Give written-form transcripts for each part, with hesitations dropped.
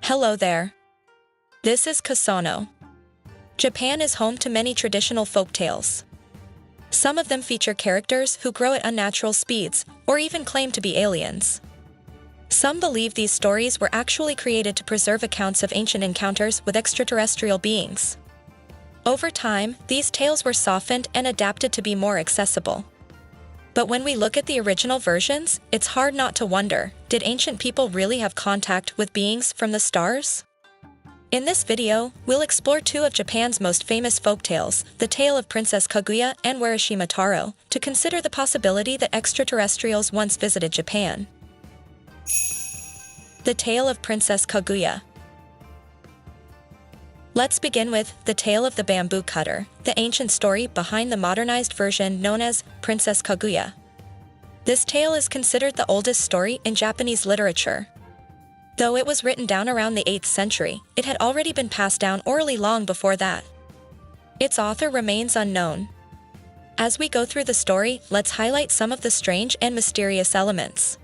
Hello there. This is Kusono. Japan is home to many traditional folk tales. Some of them feature characters who grow at unnatural speeds or even claim to be aliens. Some believe these stories were actually created to preserve accounts of ancient encounters with extraterrestrial beings. Over time, these tales were softened and adapted to be more accessible. But when we look at the original versions, it's hard not to wonder, did ancient people really have contact with beings from the stars? In this video, we'll explore two of Japan's most famous folktales, the Tale of Princess Kaguya and Urashima Taro, to consider the possibility that extraterrestrials once visited Japan. The Tale of Princess Kaguya. Let's begin with The Tale of the Bamboo Cutter, the ancient story behind the modernized version known as Princess Kaguya. This tale is considered the oldest story in Japanese literature. Though it was written down around the 8th century, it had already been passed down orally long before that. Its author remains unknown. As we go through the story, let's highlight some of the strange and mysterious elements.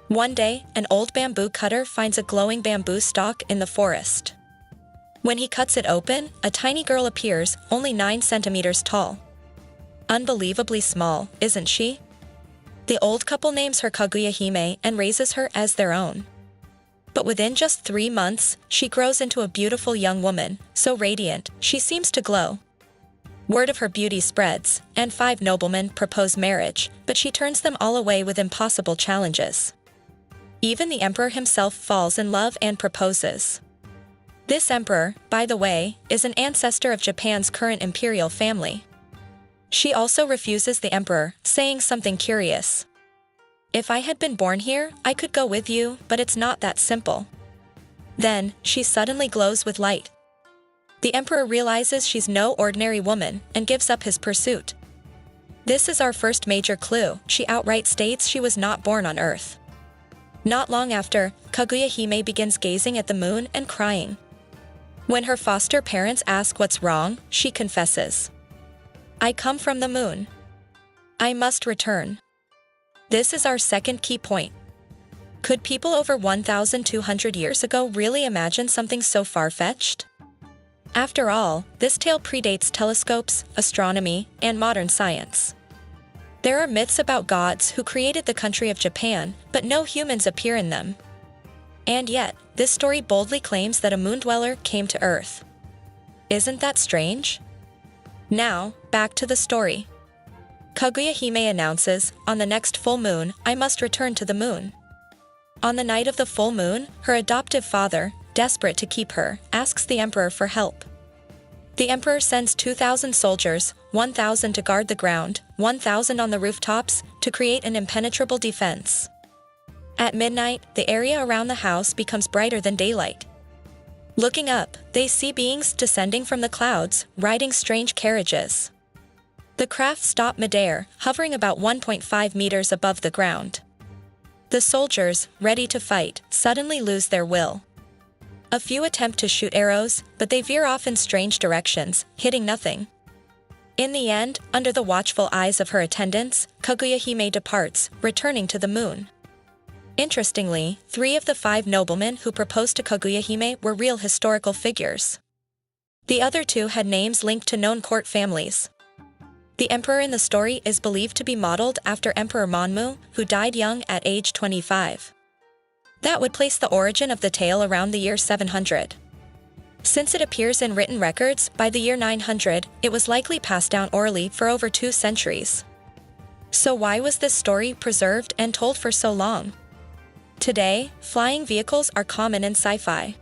One day, an old bamboo cutter finds a glowing bamboo stalk in the forest. When he cuts it open, a tiny girl appears, only 9 centimeters tall. Unbelievably small, isn't she? The old couple names her Kaguya-hime and raises her as their own. But within just 3 months, she grows into a beautiful young woman, so radiant, she seems to glow. Word of her beauty spreads, and 5 noblemen propose marriage, but she turns them all away with impossible challenges. Even the emperor himself falls in love and proposes. This emperor, by the way, is an ancestor of Japan's current imperial family. She also refuses the emperor, saying something curious. "If I had been born here, I could go with you, but it's not that simple." Then, she suddenly glows with light. The emperor realizes she's no ordinary woman and gives up his pursuit. This is our first major clue. She outright states she was not born on Earth. Not long after, Kaguya-hime begins gazing at the moon and crying. When her foster parents ask what's wrong, she confesses, "I come from the moon. I must return." This is our second key point. Could people over 1,200 years ago really imagine something so far-fetched? After all, this tale predates telescopes, astronomy, and modern science. There are myths about gods who created the country of Japan, but no humans appear in them. And yet, this story boldly claims that a moon dweller came to Earth. Isn't that strange? Now, back to the story. Kaguya-hime announces, "On the next full moon, I must return to the moon." On the night of the full moon, her adoptive father, desperate to keep her, asks the emperor for help. The emperor sends 2,000 soldiers, 1,000 to guard the ground, 1,000 on the rooftops, to create an impenetrable defense. At midnight, the area around the house becomes brighter than daylight. Looking up, they see beings descending from the clouds, riding strange carriages. The craft stop midair, hovering about 1.5 meters above the ground. The soldiers, ready to fight, suddenly lose their will. A few attempt to shoot arrows, but they veer off in strange directions, hitting nothing. In the end, under the watchful eyes of her attendants, Kaguya-hime departs, returning to the moon. Interestingly, 3 of the 5 noblemen who proposed to Kaguya-hime were real historical figures. The other 2 had names linked to known court families. The emperor in the story is believed to be modeled after Emperor Monmu, who died young at age 25. That would place the origin of the tale around the year 700. Since it appears in written records, by the year 900, it was likely passed down orally for over 2 centuries. So why was this story preserved and told for so long? Today, flying vehicles are common in sci-fi.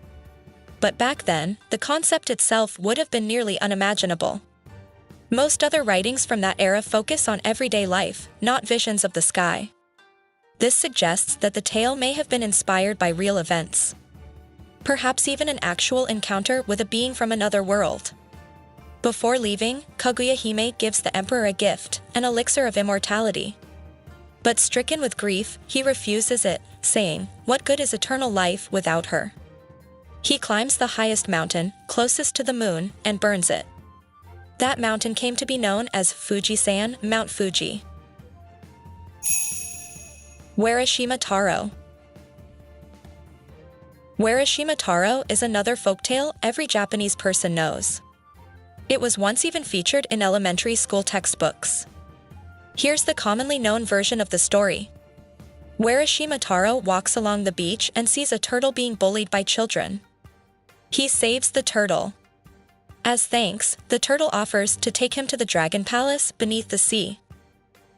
But back then, the concept itself would have been nearly unimaginable. Most other writings from that era focus on everyday life, not visions of the sky. This suggests that the tale may have been inspired by real events. Perhaps even an actual encounter with a being from another world. Before leaving, Kaguya-hime gives the emperor a gift, an elixir of immortality. But stricken with grief, he refuses it, saying, "What good is eternal life without her?" He climbs the highest mountain, closest to the moon, and burns it. That mountain came to be known as Fujisan, Mount Fuji. Urashima Taro. Urashima Taro is another folktale every Japanese person knows. It was once even featured in elementary school textbooks. Here's the commonly known version of the story. Urashima Taro walks along the beach and sees a turtle being bullied by children. He saves the turtle. As thanks, the turtle offers to take him to the dragon palace beneath the sea.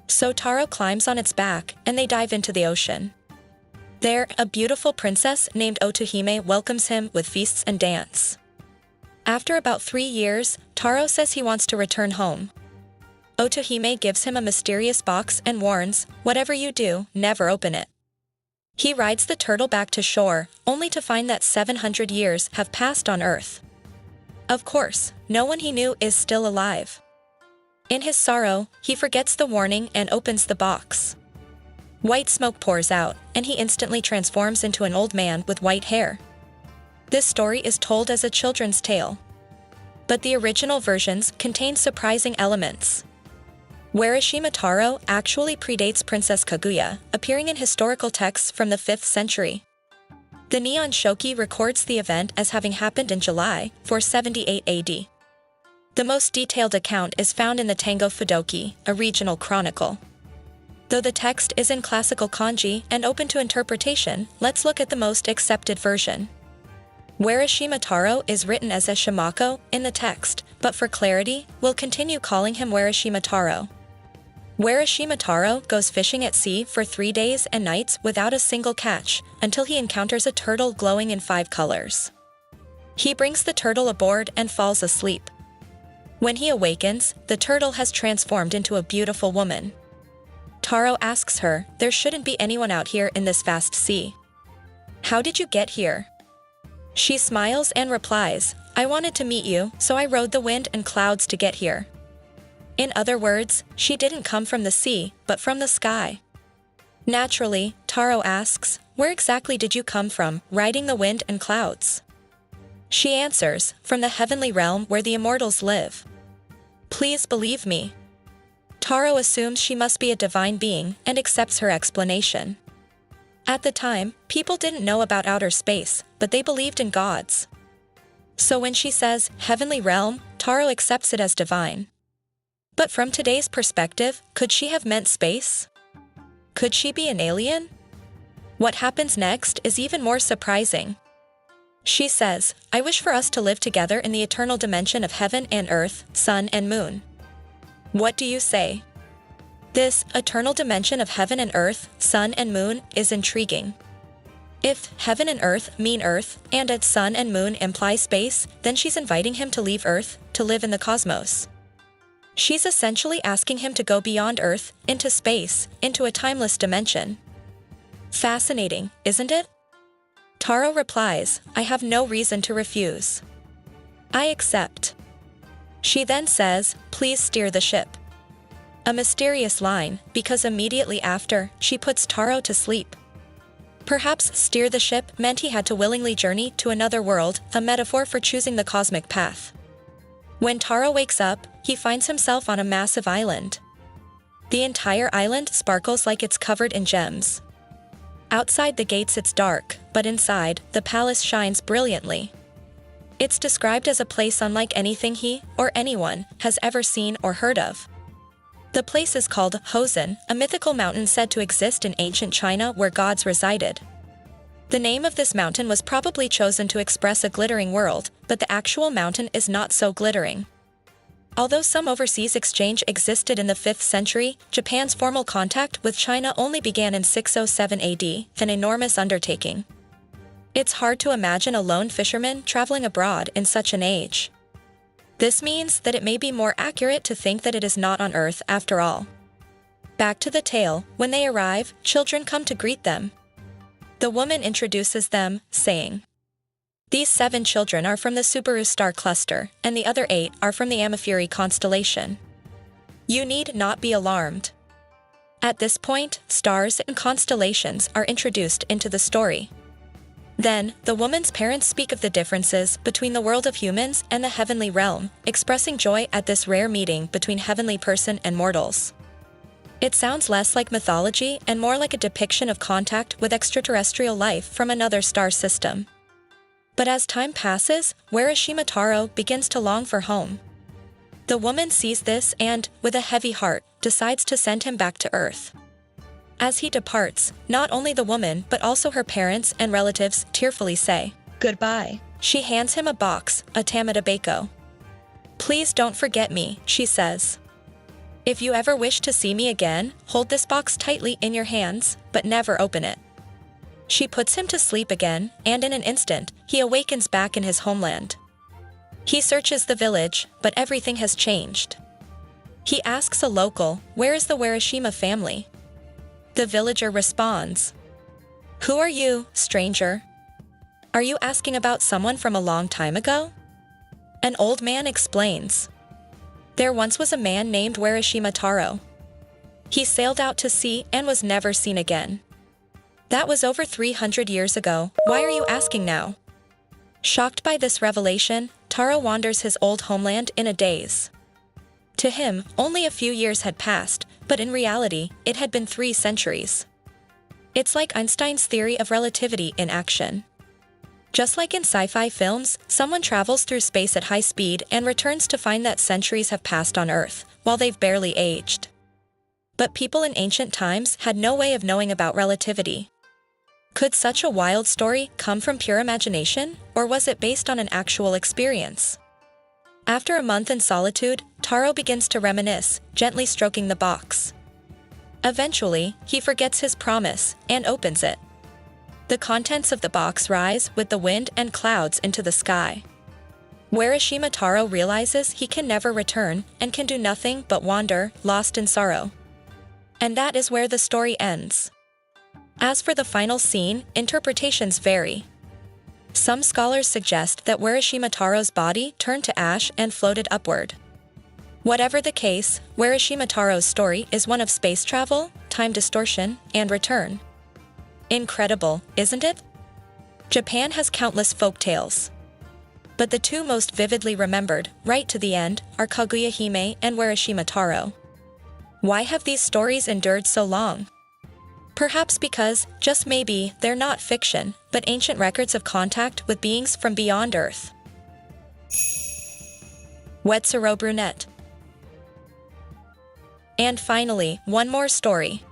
So Taro climbs on its back and they dive into the ocean. There, a beautiful princess named Edo-era welcomes him with feasts and dance. After about 3 years, Taro says he wants to return home. Edo-era gives him a mysterious box and warns, "Whatever you do, never open it." He rides the turtle back to shore, only to find that 700 years have passed on Earth. Of course, no one he knew is still alive. In his sorrow, he forgets the warning and opens the box. White smoke pours out, and he instantly transforms into an old man with white hair. This story is told as a children's tale. But the original versions contain surprising elements. Urashima Taro actually predates Princess Kaguya, appearing in historical texts from the 5th century. The Neon Shoki records the event as having happened in July 478 AD. The most detailed account is found in the Tango Fudoki, a regional chronicle. Though the text is in classical kanji and open to interpretation, let's look at the most accepted version. Urashima Taro is written as a Shimako in the text, but for clarity, we'll continue calling him Urashima Taro. Urashima Taro goes fishing at sea for 3 days and nights without a single catch, until he encounters a turtle glowing in 5 colors. He brings the turtle aboard and falls asleep. When he awakens, the turtle has transformed into a beautiful woman. Taro asks her, "There shouldn't be anyone out here in this vast sea. How did you get here?" She smiles and replies, "I wanted to meet you, so I rode the wind and clouds to get here." In other words, she didn't come from the sea, but from the sky. Naturally, Taro asks, "Where exactly did you come from, riding the wind and clouds?" She answers, "From the heavenly realm where the immortals live." Please believe me. Taro assumes she must be a divine being and accepts her explanation. At the time, people didn't know about outer space, but they believed in gods. So when she says, "heavenly realm," Taro accepts it as divine. But from today's perspective, could she have meant space? Could she be an alien? What happens next is even more surprising. She says, "I wish for us to live together in the eternal dimension of heaven and earth, sun and moon." What do you say? This eternal dimension of heaven and earth, sun and moon, is intriguing. If heaven and earth mean earth, and its sun and moon imply space, then she's inviting him to leave Earth, to live in the cosmos. She's essentially asking him to go beyond Earth, into space, into a timeless dimension. Fascinating, isn't it? Taro replies, "I have no reason to refuse. I accept." She then says, "Please steer the ship." A mysterious line, because immediately after, she puts Taro to sleep. Perhaps steer the ship meant he had to willingly journey to another world, a metaphor for choosing the cosmic path. When Taro wakes up, he finds himself on a massive island. The entire island sparkles like it's covered in gems. Outside the gates it's dark, but inside, the palace shines brilliantly. It's described as a place unlike anything he, or anyone, has ever seen or heard of. The place is called Hosen, a mythical mountain said to exist in ancient China where gods resided. The name of this mountain was probably chosen to express a glittering world, but the actual mountain is not so glittering. Although some overseas exchange existed in the 5th century, Japan's formal contact with China only began in 607 AD, an enormous undertaking. It's hard to imagine a lone fisherman traveling abroad in such an age. This means that it may be more accurate to think that it is not on Earth after all. Back to the tale, when they arrive, children come to greet them. The woman introduces them, saying, "These 7 children are from the Subaru star cluster, and the other 8 are from the Amphiri constellation. You need not be alarmed." At this point, stars and constellations are introduced into the story. Then, the woman's parents speak of the differences between the world of humans and the heavenly realm, expressing joy at this rare meeting between heavenly person and mortals. It sounds less like mythology and more like a depiction of contact with extraterrestrial life from another star system. But as time passes, Urashima Taro begins to long for home. The woman sees this and, with a heavy heart, decides to send him back to Earth. As he departs, not only the woman but also her parents and relatives tearfully say, "Goodbye." She hands him a box, a tamadabeko. "Please don't forget me," she says. "If you ever wish to see me again, hold this box tightly in your hands, but never open it." She puts him to sleep again, and in an instant, he awakens back in his homeland. He searches the village, but everything has changed. He asks a local, "Where is the Urashima family?" The villager responds, "Who are you, stranger? Are you asking about someone from a long time ago?" An old man explains, "There once was a man named Urashima Taro. He sailed out to sea and was never seen again. That was over 300 years ago. Why are you asking now?" Shocked by this revelation, Taro wanders his old homeland in a daze. To him, only a few years had passed, but in reality, it had been 3 centuries. It's like Einstein's theory of relativity in action. Just like in sci-fi films, someone travels through space at high speed and returns to find that centuries have passed on Earth, while they've barely aged. But people in ancient times had no way of knowing about relativity. Could such a wild story come from pure imagination, or was it based on an actual experience? After a month in solitude, Taro begins to reminisce, gently stroking the box. Eventually, he forgets his promise and opens it. The contents of the box rise with the wind and clouds into the sky. Urashima Taro realizes he can never return and can do nothing but wander, lost in sorrow. And that is where the story ends. As for the final scene, interpretations vary. Some scholars suggest that Urashima Taro's body turned to ash and floated upward. Whatever the case, Urashima Taro's story is one of space travel, time distortion, and return. Incredible, isn't it? Japan has countless folk tales. But the 2 most vividly remembered, right to the end, are Kaguya-hime and Urashima Taro. Why have these stories endured so long? Perhaps because, just maybe, they're not fiction, but ancient records of contact with beings from beyond Earth. Utsuro-bune. And finally, one more story.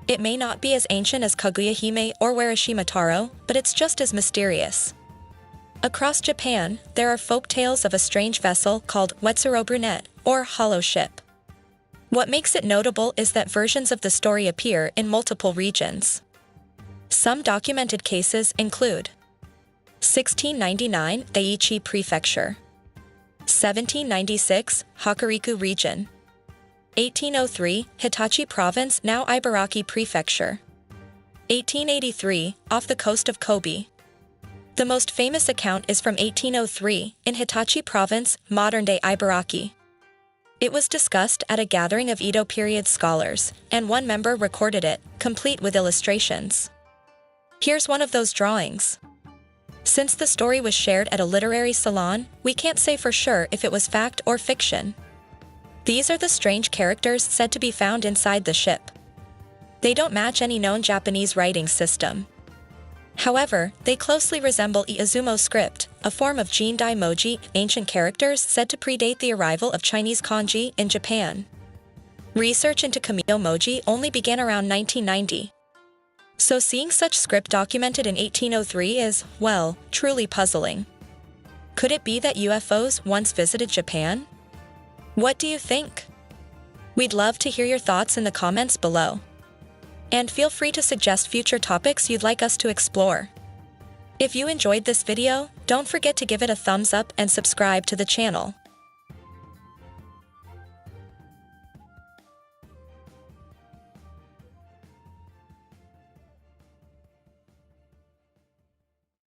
It may not be as ancient as Kaguya-hime or Urashima Taro, but it's just as mysterious. Across Japan, there are folk tales of a strange vessel called Utsuro-bune, or hollow ship. What makes it notable is that versions of the story appear in multiple regions. Some documented cases include 1699 Daiichi Prefecture, 1796 Hokuriku Region, 1803 Hitachi Province, now Ibaraki Prefecture, 1883 off the coast of Kobe. The most famous account is from 1803 in Hitachi Province, modern-day Ibaraki. It was discussed at a gathering of Edo period scholars, and one member recorded it, complete with illustrations. Here's one of those drawings. Since the story was shared at a literary salon, we can't say for sure if it was fact or fiction. These are the strange characters said to be found inside the ship. They don't match any known Japanese writing system. However, they closely resemble Izumo script, a form of Jin-dai moji, ancient characters said to predate the arrival of Chinese kanji in Japan. Research into Kamiyo moji only began around 1990. So seeing such script documented in 1803 is, well, truly puzzling. Could it be that UFOs once visited Japan? What do you think? We'd love to hear your thoughts in the comments below. And feel free to suggest future topics you'd like us to explore. If you enjoyed this video, don't forget to give it a thumbs up and subscribe to the channel.